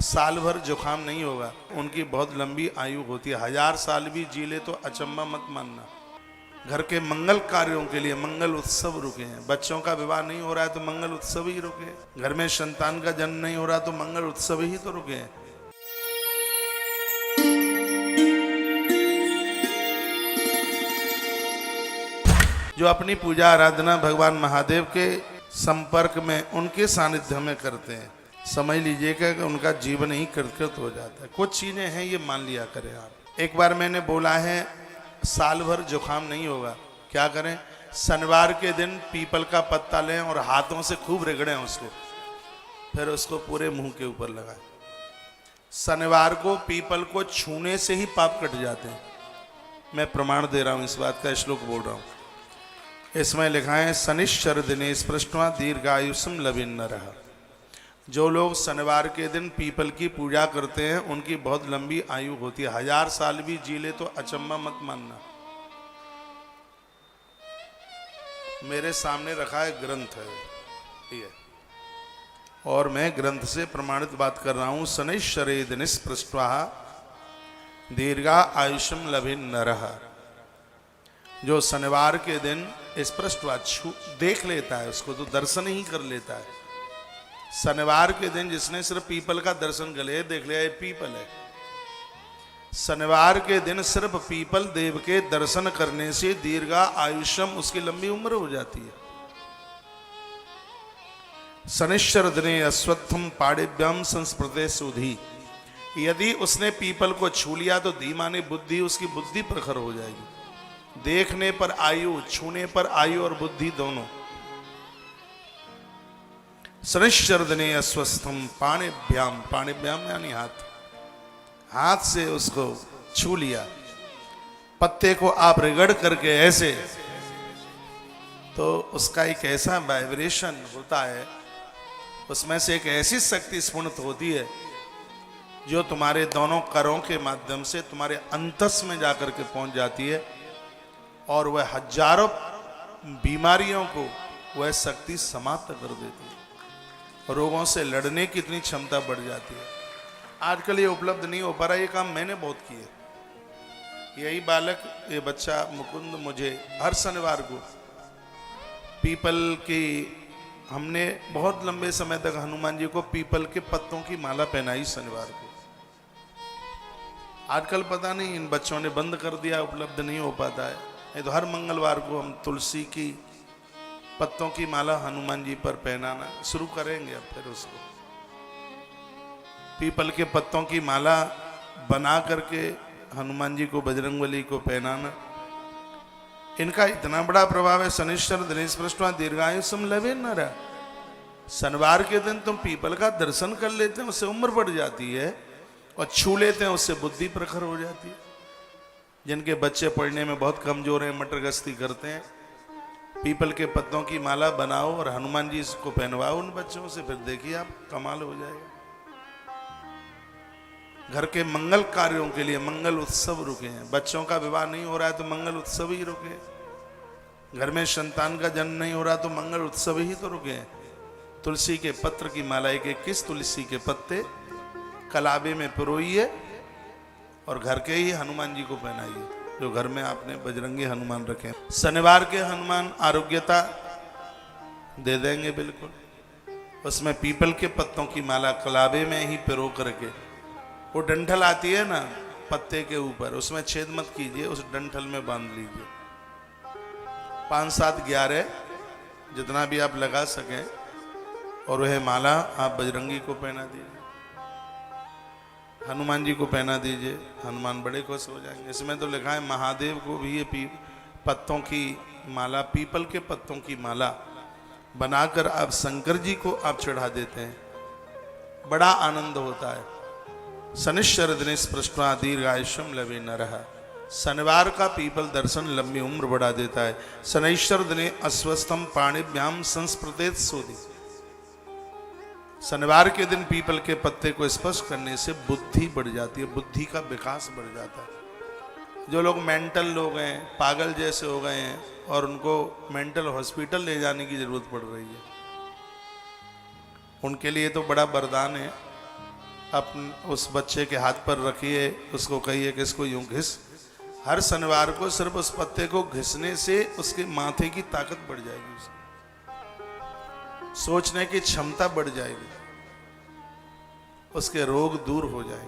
साल भर जुकाम नहीं होगा, उनकी बहुत लंबी आयु होती है। 1000 साल भी जी ले तो अचंबा मत मानना। घर के मंगल कार्यों के लिए मंगल उत्सव रुके हैं। बच्चों का विवाह नहीं हो रहा है तो मंगल उत्सव ही रुके हैं। घर में संतान का जन्म नहीं हो रहा तो मंगल उत्सव ही तो रुके हैं। जो अपनी पूजा आराधना भगवान महादेव के संपर्क में, उनके सानिध्य में करते हैं, समझ लीजिएगा कि उनका जीवन ही कृतकृत हो जाता है। कुछ चीजें हैं, ये मान लिया करें आप। एक बार मैंने बोला है साल भर जुकाम नहीं होगा, क्या करें? शनिवार के दिन पीपल का पत्ता लें और हाथों से खूब रगड़ें उसको, फिर उसको पूरे मुंह के ऊपर लगाएं। शनिवार को पीपल को छूने से ही पाप कट जाते हैं। मैं प्रमाण दे रहा हूं, इस बात का श्लोक बोल रहा हूं। इसमें लिखा है शनिश्चर दिने स्पृष्ट्वा दीर्घायुषम लभिन्नरः। जो लोग शनिवार के दिन पीपल की पूजा करते हैं उनकी बहुत लंबी आयु होती है। 1000 साल भी जी ले तो अचंबा मत मानना। मेरे सामने रखा है ग्रंथ है ये, और मैं ग्रंथ से प्रमाणित बात कर रहा हूं। शनिश्चरे दिन स्पृष्ट्वा दीर्घा आयुषम लभिन्नरः। जो शनिवार के दिन स्पृष्ट्वा देख लेता है, उसको तो दर्शन ही कर लेता है। शनिवार के दिन जिसने सिर्फ पीपल का दर्शन कर लिया, देख लिया ये पीपल है। शनिवार के दिन सिर्फ पीपल देव के दर्शन करने से दीर्घा आयुष्यम, उसकी लंबी उम्र हो जाती है। शनिश्चर दिने अश्वत्थम पाणिभ्यम संस्पृते सुधी। यदि उसने पीपल को छू लिया तो धीमानी बुद्धि, उसकी बुद्धि प्रखर हो जाएगी। देखने पर आयु, छूने पर आयु और बुद्धि दोनों। शनिश्चर दिने अस्वस्थम पाणिभ्याम, पाणिभ्याम यानी हाथ, हाथ से उसको छू लिया। पत्ते को आप रगड़ करके ऐसे, तो उसका एक ऐसा वाइब्रेशन होता है, उसमें से एक ऐसी शक्ति स्फुरित होती है जो तुम्हारे दोनों करों के माध्यम से तुम्हारे अंतस में जाकर के पहुंच जाती है, और वह हजारों बीमारियों को वह शक्ति समाप्त कर देती है। रोगों से लड़ने की इतनी क्षमता बढ़ जाती है। आजकल ये उपलब्ध नहीं हो पा रहा, ये काम मैंने बहुत किए। यही बालक, ये बच्चा मुकुंद, मुझे हर शनिवार को पीपल की, हमने बहुत लंबे समय तक हनुमान जी को पीपल के पत्तों की माला पहनाई शनिवार को। आजकल पता नहीं इन बच्चों ने बंद कर दिया, उपलब्ध नहीं हो पाता है। नहीं तो हर मंगलवार को हम तुलसी की पत्तों की माला हनुमान जी पर पहनाना शुरू करेंगे। अब फिर उसको पीपल के पत्तों की माला बना करके हनुमान जी को, बजरंगबली को पहनाना, इनका इतना बड़ा प्रभाव है। शनिश्चर दिने स्पृष्ट्वा दीर्घायुषम लभिन्नरः। शनिवार के दिन तुम पीपल का दर्शन कर लेते हैं, उससे उम्र बढ़ जाती है, और छू लेते हैं उससे बुद्धि प्रखर हो जाती है। जिनके बच्चे पढ़ने में बहुत कमजोर हैं, मटर गश्ती करते हैं, पीपल के पत्तों की माला बनाओ और हनुमान जी इसको पहनवाओ उन बच्चों से, फिर देखिए आप, कमाल हो जाएगा। घर के मंगल कार्यों के लिए मंगल उत्सव रुके हैं। बच्चों का विवाह नहीं हो रहा है तो मंगल उत्सव ही रुके। घर में संतान का जन्म नहीं हो रहा तो मंगल उत्सव ही तो रुके हैं। तुलसी के पत्र की माला, 21 तुलसी के पत्ते कलाबे में पिरोइए और घर के ही हनुमान जी को पहनाइए, जो घर में आपने बजरंगी हनुमान रखे। शनिवार के हनुमान आरोग्यता दे देंगे बिल्कुल। उसमें पीपल के पत्तों की माला कलाबे में ही पिरो करके, वो डंठल आती है ना पत्ते के ऊपर, उसमें छेद मत कीजिए, उस डंठल में बांध लीजिए। 5, 7, 11 जितना भी आप लगा सकें, और वह माला आप बजरंगी को पहना दीजिए, हनुमान जी को पहना दीजिए। हनुमान बड़े खुश हो जाएंगे। इसमें तो लिखा है महादेव को भी ये पत्तों की माला, पीपल के पत्तों की माला बनाकर आप शंकर जी को आप चढ़ा देते हैं, बड़ा आनंद होता है। शनिश्चर दिने स्पृष्ट्वा दीर्घायुषम लभिन्नरः। शनिवार का पीपल दर्शन लंबी उम्र बढ़ा देता है। शनिश्चर दिने अस्वस्थम पाणिभ्याम संस्पृतेत सुधी। शनिवार के दिन पीपल के पत्ते को स्पर्श करने से बुद्धि बढ़ जाती है, बुद्धि का विकास बढ़ जाता है। जो लोग मेंटल लोग हैं, पागल जैसे हो गए हैं, और उनको मेंटल हॉस्पिटल ले जाने की जरूरत पड़ रही है, उनके लिए तो बड़ा वरदान है उस बच्चे के हाथ पर रखिए, उसको कहिए कि इसको यूं घिस। हर शनिवार को सिर्फ उस पत्ते को घिसने से उसके माथे की ताकत बढ़ जाएगी, उसकी सोचने की क्षमता बढ़ जाएगी, उसके रोग दूर हो जाएंगे।